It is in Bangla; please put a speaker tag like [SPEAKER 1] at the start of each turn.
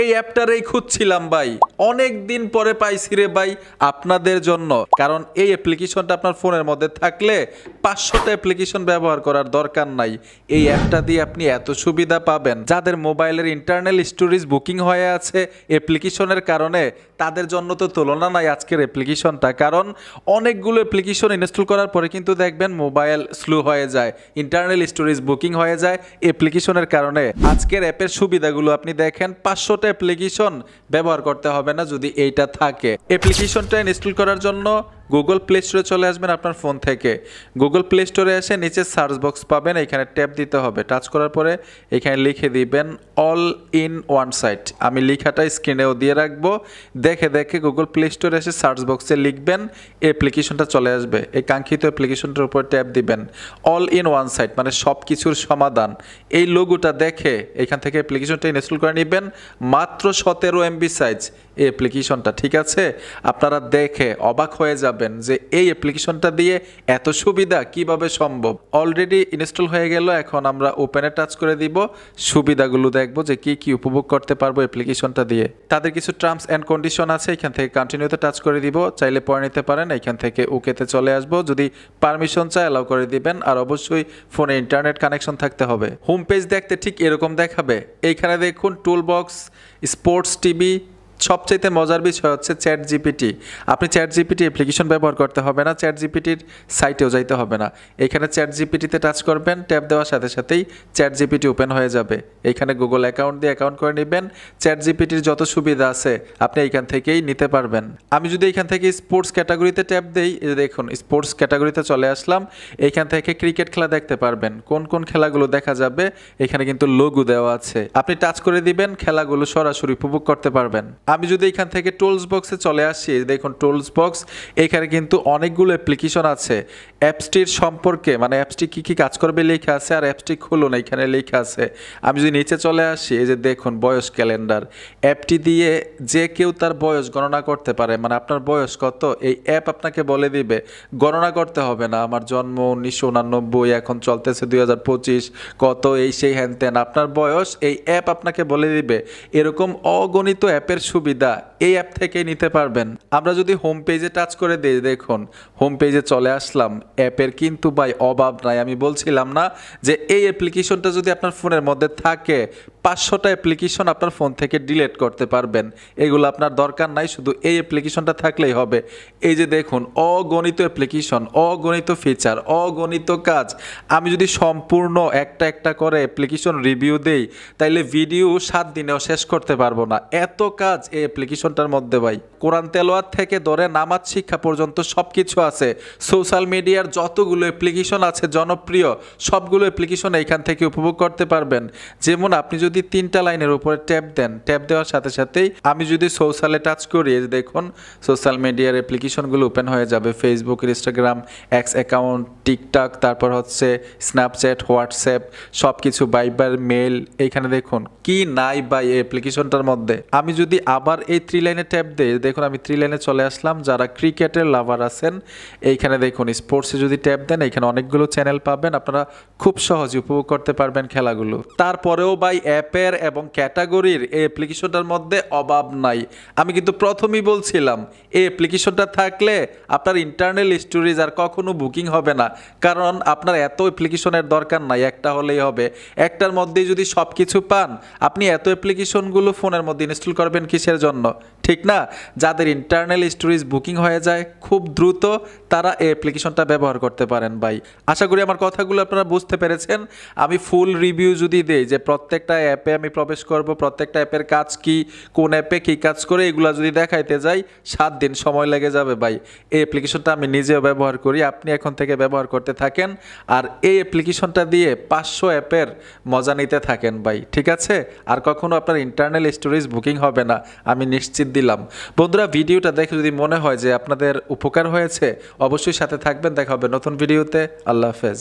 [SPEAKER 1] এই অ্যাপটারেই খুঁজছিলাম ভাই, অনেক দিন পরে পাইছি রে ভাই আপনাদের জন্য। কারণ এই অ্যাপ্লিকেশনটা আপনার ফোনের মধ্যে থাকলে 500টা অ্যাপ্লিকেশন ব্যবহার করার দরকার নাই। এই অ্যাপটা দিয়ে আপনি এত সুবিধা পাবেন, যাদের মোবাইলের ইন্টারনাল স্টোরেজ বুকিং হয়ে আছে অ্যাপ্লিকেশনের কারণে, তাদের জন্য তো তুলনা নাই আজকের অ্যাপ্লিকেশনটা। কারণ অনেকগুলো অ্যাপ্লিকেশন ইনস্টল করার পরে কিন্তু দেখবেন মোবাইল স্লো হয়ে যায়, ইন্টারনাল স্টোরেজ বুকিং হয়ে যায় অ্যাপ্লিকেশনের কারণে। আজকের অ্যাপের সুবিধাগুলো আপনি দেখেন, 500টা অ্যাপ্লিকেশন ব্যবহার করতে হবে না যদি এইটা থাকে। অ্যাপ্লিকেশনটা ইনস্টল করার জন্য গুগল প্লে স্টোরে চলে আসবেন আপনার ফোন থেকে। গুগল প্লে স্টোরে এসে নিচে সার্চ বক্স পাবেন, এখানে ট্যাপ দিতে হবে। টাচ করার পরে এখানে লিখে দিবেন অল ইন ওয়ান সাইট। আমি লেখাটা স্ক্রিনেও দিয়ে রাখবো, দেখে দেখে গুগল প্লে স্টোরে এসে সার্চ বক্সে লিখবেন, অ্যাপ্লিকেশনটা চলে আসবে। এই কাঙ্ক্ষিত অ্যাপ্লিকেশনটার উপর ট্যাপ দিবেন, অল ইন ওয়ান সাইট মানে সব কিছুর সমাধান। এই লোগোটা দেখে এখান থেকে অ্যাপ্লিকেশনটা ইনস্টল করে নেবেন। মাত্র 17 MB সাইজ এই অ্যাপ্লিকেশনটা, ঠিক আছে? আপনারা দেখে অবাক হয়ে যাবেন যে এই অ্যাপ্লিকেশনটা দিয়ে এত সুবিধা কিভাবে সম্ভব। অলরেডি ইনস্টল হয়ে গেল, এখন আমরা ওপেনে টাচ করে দিব, সুবিধাগুলো দেখবো যে কি কি উপভোগ করতে পারবো অ্যাপ্লিকেশনটা দিয়ে। তাদের কিছু টার্মস অ্যান্ড কন্ডিশন আছে, এখান থেকে কন্টিনিউতে টাচ করে দিব, চাইলে পড়ে নিতে পারেন। এখান থেকে ওকেতে চলে আসবো, যদি পারমিশন চাই অ্যালাউ করে দিবেন। আর অবশ্যই ফোনে ইন্টারনেট কানেকশন থাকতে হবে। হোম পেজ দেখতে ঠিক এরকম দেখাবে। এইখানে দেখুন টুল বক্স, স্পোর্টস টিভি, সবচাইতে মজার বিষয় হচ্ছে চ্যাট জিপিটি। আপনি চ্যাট জিপিটি অ্যাপ্লিকেশন ব্যবহার করতে হবে না, চ্যাট জিপিটির সাইটেও যাইতে হবে না। এখানে চ্যাট জিপিটিতে টাচ করবেন, ট্যাপ দেওয়ার সাথে সাথেই চ্যাট জিপিটি ওপেন হয়ে যাবে। এখানে গুগল অ্যাকাউন্ট দিয়ে অ্যাকাউন্ট করে নেবেন। চ্যাট জিপিটির যত সুবিধা আছে আপনি এইখান থেকেই নিতে পারবেন। আমি যদি এখান থেকে স্পোর্টস ক্যাটাগরিতে ট্যাপ দেই, এই দেখুন স্পোর্টস ক্যাটাগরিতে চলে আসলাম। এইখান থেকে ক্রিকেট খেলা দেখতে পারবেন, কোন কোন খেলাগুলো দেখা যাবে এখানে কিন্তু লোগো দেওয়া আছে। আপনি টাচ করে দিবেন, খেলাগুলো সরাসরি উপভোগ করতে পারবেন। আমি যদি এখান থেকে টুলস বক্সে চলে আসি, দেখুন টুলস বক্স, এখানে কিন্তু অনেকগুলো অ্যাপ্লিকেশন আছে। অ্যাপসটির সম্পর্কে মানে অ্যাপসটি কী কী কাজ করবে লেখা আছে, আর অ্যাপসটি খুলুন এখানে লেখা আছে। আমি যদি নিচে চলে আসি, এই যে দেখুন বয়স ক্যালেন্ডার, অ্যাপটি দিয়ে যে কেউ তার বয়স গণনা করতে পারে। মানে আপনার বয়স কত এই অ্যাপ আপনাকে বলে দিবে, গণনা করতে হবে না। আমার জন্ম 1989, এখন চলতেছে 2025, কত এই সেই হ্যান ত্যান, আপনার বয়স এই অ্যাপ আপনাকে বলে দিবে। এরকম অগণিত অ্যাপের সুবিধা এই অ্যাপ থেকে নিতে পারবেন। আমরা যদি হোম পেজে টাচ করে দিই, দেখুন হোম পেজে চলে আসলাম। অ্যাপের কিন্তু ভাই অভাব নাই। আমি বলছিলাম না যে এই অ্যাপ্লিকেশনটা যদি আপনার ফোনের মধ্যে থাকে 500টা অ্যাপ্লিকেশন আপনার ফোন থেকে ডিলিট করতে পারবেন। এগুলো আপনার দরকার নাই, শুধু এই অ্যাপ্লিকেশনটা থাকলেই হবে। এই যে দেখুন অগণিত অ্যাপ্লিকেশন, অগণিত ফিচার, অগণিত কাজ। আমি যদি সম্পূর্ণ একটা একটা করে অ্যাপ্লিকেশন রিভিউ দেই, তাইলে ভিডিও 7 দিনেও শেষ করতে পারবো না, এত কাজ এই অ্যাপ্লিকেশনটার মধ্যে ভাই। কোরআন তেলাওয়াত থেকে ধরে নামাজ শিক্ষা পর্যন্ত সব কিছু আছে। সোশ্যাল মিডিয়ার যতগুলো অ্যাপ্লিকেশন আছে জনপ্রিয়, সবগুলো অ্যাপ্লিকেশন এইখান থেকে উপভোগ করতে পারবেন। যেমন আপনি যদি 3টা লাইনের উপরে ট্যাপ দেন, ট্যাপ দেওয়ার সাথে সাথেই আমি যদি সোশ্যালে টাচ করি, দেখুন সোশ্যাল মিডিয়ার অ্যাপ্লিকেশনগুলো ওপেন হয়ে যাবে। Facebook, Instagram, x account, TikTok, তারপর হচ্ছে স্ন্যাপচ্যাট, হোয়াটসঅ্যাপ, সব কিছু, ভাইবার, মেল। এইখানে দেখুন কি নাই ভাই এই অ্যাপ্লিকেশনটার মধ্যে। আমি যদি আবার এই 3 লাইনে ট্যাপ দিই, দেখুন আমি 3 লাইনে চলে আসলাম। যারা ক্রিকেটের লাভার আছেন এইখানে দেখুন স্পোর্টসে যদি ট্যাপ দেন, এখানে অনেকগুলো চ্যানেল পাবেন, আপনারা খুব সহজে উপভোগ করতে পারবেন খেলাগুলো। তারপরেও ভাই অ্যাপের এবং ক্যাটাগরির এই অ্যাপ্লিকেশনটার মধ্যে অভাব নাই। আমি কিন্তু প্রথমেই বলছিলাম এই অ্যাপ্লিকেশনটা থাকলে আপনার ইন্টারনাল স্টোরেজ আর কখনো বুকিং হবে না। কারণ আপনার এত অ্যাপ্লিকেশনের দরকার নাই, একটা হলেই হবে। একটার মধ্যেই যদি সব কিছু পান, আপনি এত অ্যাপ্লিকেশনগুলো ফোনের মধ্যে ইনস্টল করবেন কিসের জন্য, ঠিক না? যাদের ইন্টারনাল স্টোরেজ বুকিং হয়ে যায় খুব দ্রুত, তারা এই অ্যাপ্লিকেশনটা ব্যবহার করতে পারেন ভাই। আশা করি আমার কথাগুলো আপনারা বুঝতে পেরেছেন। আমি ফুল রিভিউ যদি দেই যে প্রত্যেকটা অ্যাপে আমি প্রবেশ করব, প্রত্যেকটা অ্যাপের কাজ কি, কোন অ্যাপে কী কাজ করে, এগুলো যদি দেখাইতে যাই 7 দিন সময় লেগে যাবে ভাই। এই অ্যাপ্লিকেশনটা আমি নিজেও ব্যবহার করি, আপনি এখন থেকে ব্যবহার করতে থাকেন। আর এই অ্যাপ্লিকেশনটা দিয়ে 500 অ্যাপের মজা নিতে থাকেন ভাই, ঠিক আছে? আর কখনো আপনার ইন্টারনাল স্টোরেজ বুকিং হবে না, আমি নিশ্চিত দিলাম। বন্ধুরা, ভিডিওটা দেখে যদি মনে হয় যে আপনাদের উপকার হয়েছে, অবশ্যই সাথে থাকবেন। দেখা হবে নতুন ভিডিওতে। আল্লাহ হাফেজ।